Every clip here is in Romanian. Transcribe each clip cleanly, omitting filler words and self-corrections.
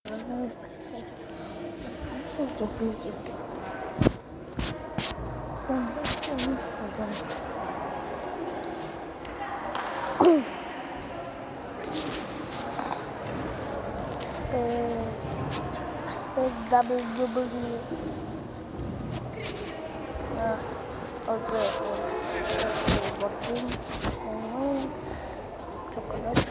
Çok büyük yapıyor. Ben de onu tutacağım. WWE. Okay. Bakayım. Chocolate.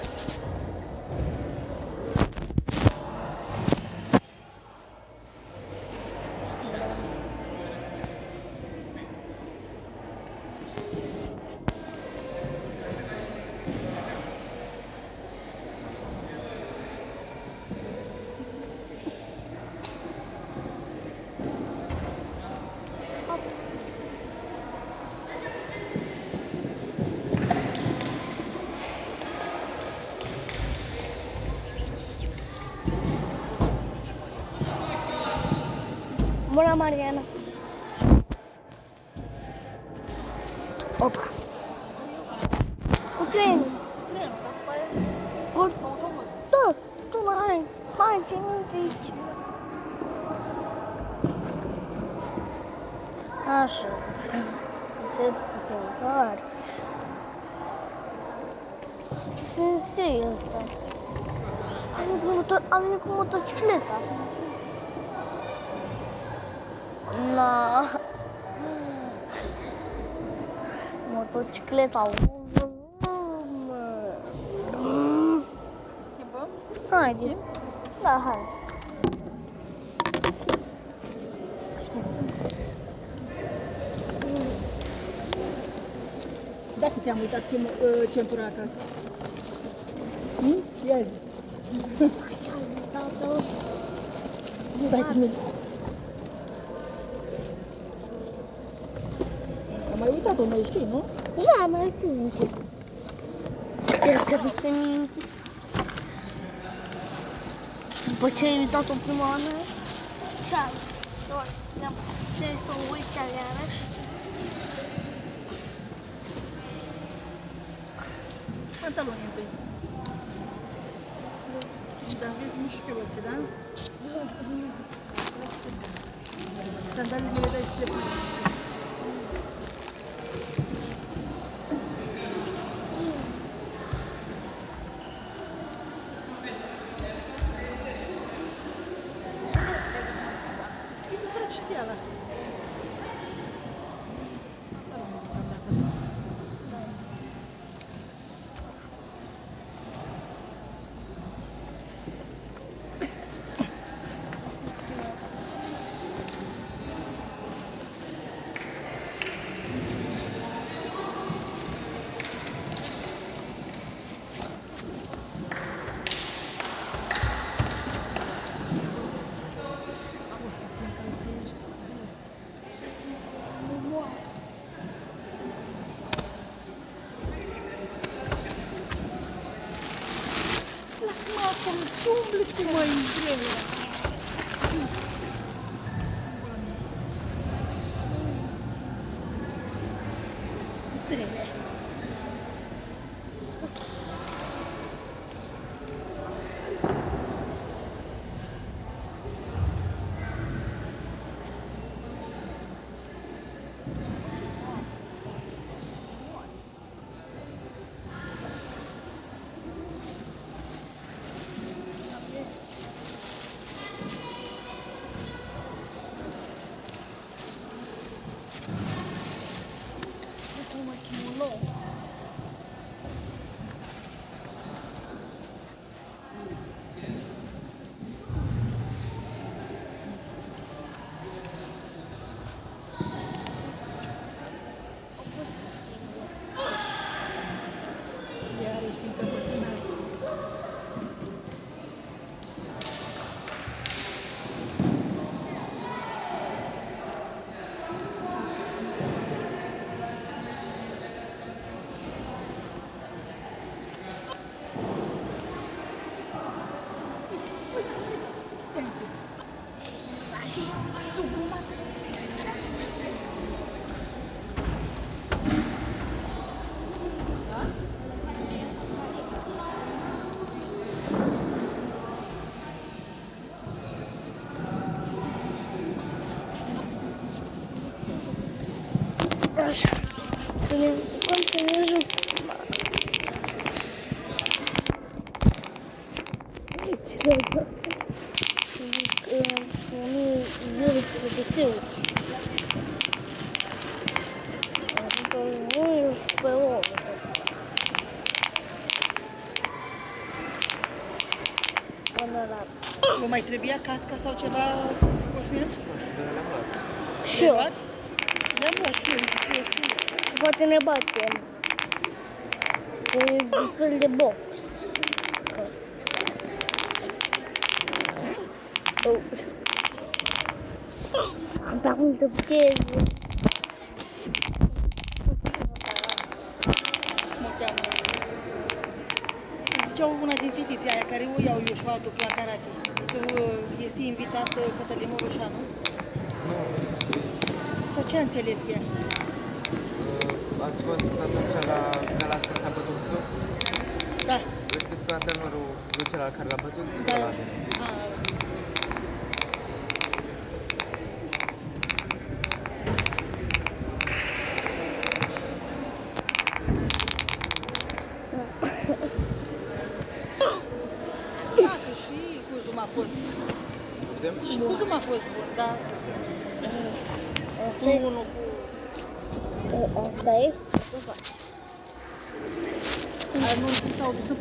Buona Mariana. Opa. O trem. Tu mai. Mai ține-te. Așa. Trebuie să se încarce. Sunt serios asta. Am venit cu motocicleta. Na. Motocicleta. Haide. Da, hai. Dacă ți-am uitat centura acasă. Ia zi. Stai cu mine. Am mai uitat-o, mai știi, nu? Da, mai țin minte. Trebuie să minte. După ce ai uitat-o prima oară, trebuie să o uiți iarăși. Pantaloni întâi. Dar vezi, nu știu chiloții, da? Sandalii mi le dai să le pui. Ce umbli tu, măi, în vremea? Trebuie. Așa. Să ne bucurăm să ne ajute. Nu este de seu. Nu pe om. Până la... Vă mai trebuia casca sau ceva, Cosmin? Și eu. Le-am luat și eu, zic eu, știu. Poate ne batem. E un fel de box. Oh. Am prea multă putere. Mă cheamă. Zicea una din fetiții aia care o iau eu și o aduc la karate. Că este invitat Cătălin Murușanu. Nu. Sau ce a înțeles ea? Ați fost atunci când l-a scos a bătut Zu? Da. Știți pe antrenorul lui celălalt care l-a bătut? Da. Ăla. Da, că și Cuzum a fost. Poftim? Și Cuzum a fost bun, da. Asta Cu e? unul cu... Asta e? Anunțul s-au dus în